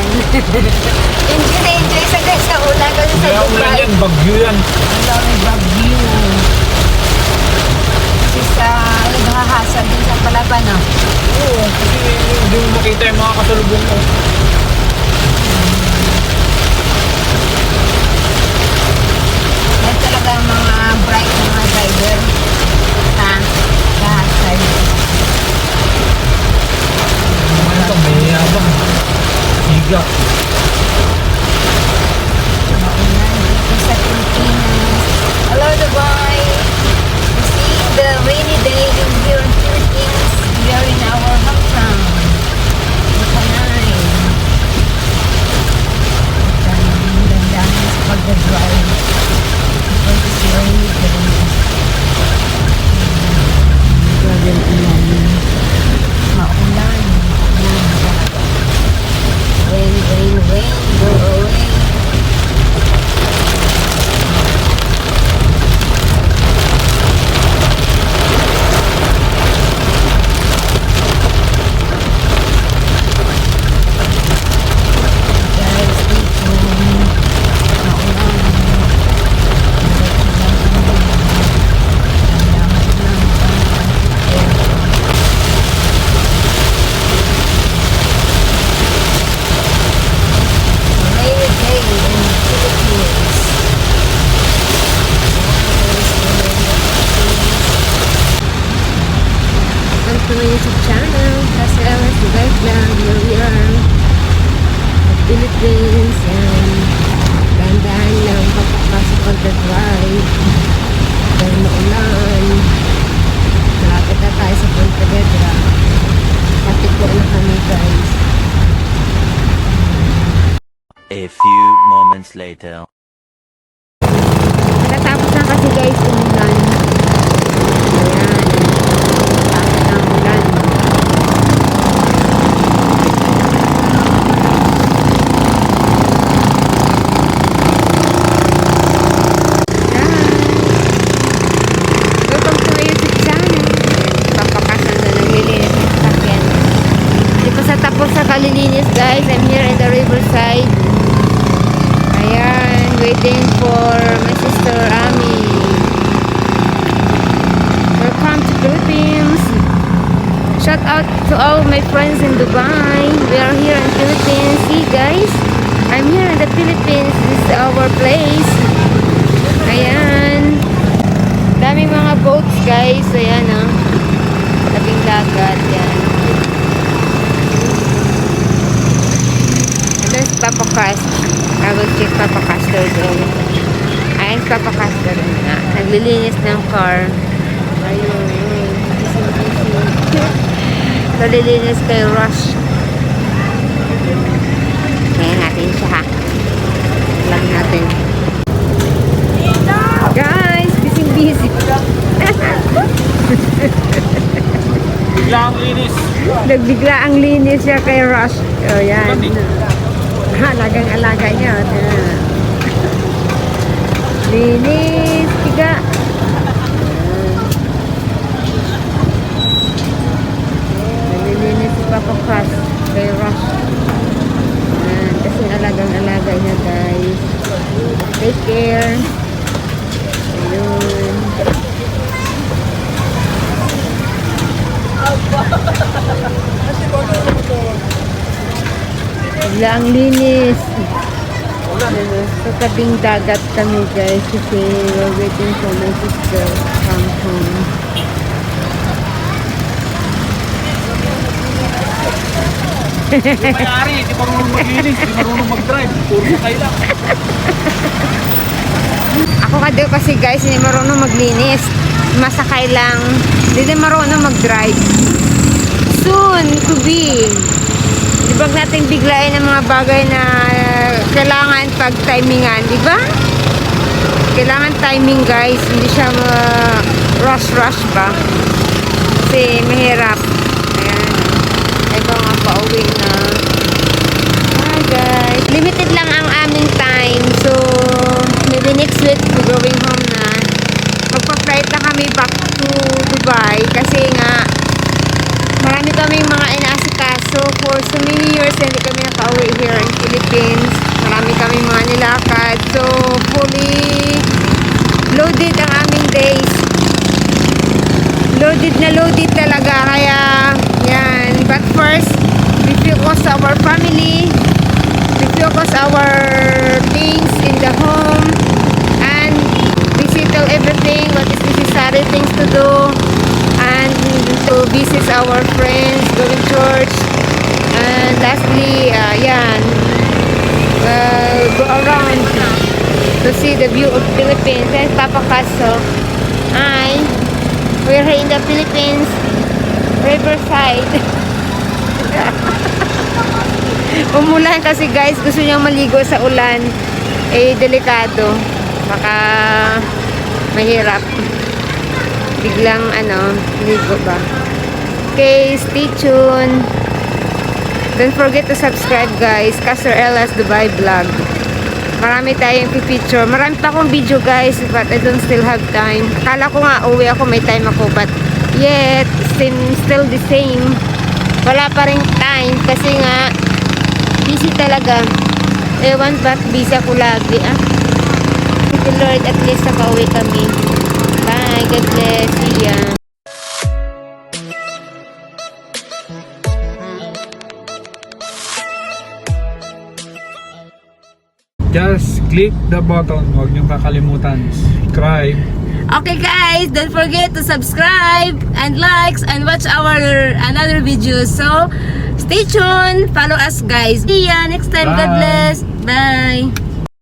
ulan. Enjoy na enjoy sa guys sa ulan kasi sa Kaya ulan Dubai. yan, bagyo yan. Wala, may bagyo. Kasi sa naghahasad din sa Palaban, no? Oo, kasi hindi mo makita yung mga kasalubong mo. Yan talaga ang mga bright na mga driver. Ha? Nahasad. Ano ito, may yabang. Higa. Maulan dito sa Pilipinas. Hello, Dubai. We see the rainy day here in Philippines. We are in our hometown. Makanay. Dandahan sa pagdadrive. Because it's rainy day. Grabe ang ulan. Maulan. Rain, rain, rain. Go away. To my YouTube channel, Khaster-Ella, here we are, the Philippines, and dahan-dahan lang papapasok pagdadrive dahil maulan. Malapit na tayo sa Pontevedra. Patiko na kami guys. A few moments later. Natapos na kasi guys umulan. Ayan. Kalilinis guys, I'm here in the riverside. Ayan, waiting for my sister Amy. Welcome to Philippines. Shout out to all my friends in Dubai. We are here in Philippines. See guys, I'm here in the Philippines. This is our place. Ayan, daming mga boats guys. Ayan oh, tabing dagat. Yan. Papa Khaster. I will check Papa Khaster doon. Ayun, Papa Khaster na. Naglilinis ng car. Ayun. Naglilinis kay Rush. Kaya natin siya ha. Lang natin. Guys, busy. Bigla ang linis. Nagbigla ang linis siya kay Rush. O yan. Alagang-alaga niya. Linis, tiga. Nalilinis si Papa Khaster kay Rush. Kasi alagang-alaga niya guys. Take care. Ayun. Wala ang linis. Sa tabing dagat kami guys kasi we're waiting for my sister to come home. Yung mayari, hindi marunong maglinis, hindi marunong mag-drive. Puro sakay lang. Ako kasi guys hindi marunong maglinis. Masakay lang. Hindi marunong mag-drive. Soon to be. Huwag nating biglain ang mga bagay na kailangan pag-timingan, di ba? Kailangan timing guys, hindi siya rush ba? Kasi mahirap. Ayan. Ito nga pauwi na. Hi guys. Limited lang ang aming time. So, maybe next week we're going home na. Magpa-flight na kami back to Dubai kasi nga marami kaming mga inaasikaso. for so many years hindi kami nakauwi here in Philippines. Marami kami mga nilakad. So, fully loaded ang aming days. Loaded na loaded talaga. Kaya, yan. But first, we focus our family. We focus our things in the home. And we settle everything. What is necessary things to do. And to visit our friends, go to church. And lastly, yan. Go around to see the view of Philippines. And Papa Khaster, we're here in the Philippines, Riverside. Umulan kasi guys, gusto niyang maligo sa ulan. Eh, delikado. Baka mahirap. Biglang ligo ba. Okay, stay tuned. Don't forget to subscribe guys. Khaster-Ella's Dubai Vlog. Marami tayong pipicture. Marami pa akong video guys, but I don't still have time. Kala ko nga uwi ako, may time ako, but yet still the same. Wala pa rin time kasi nga busy talaga. Ewan ba't busy ako lagi Thank you Lord, at least nakauwi kami. Bye, God bless. See ya. Just click the button. Huwag niyong kakalimutan. Subscribe. Okay guys, don't forget to subscribe and likes and watch our another videos. So, stay tuned. Follow us guys. See ya next time. God Bye. bless. Bye.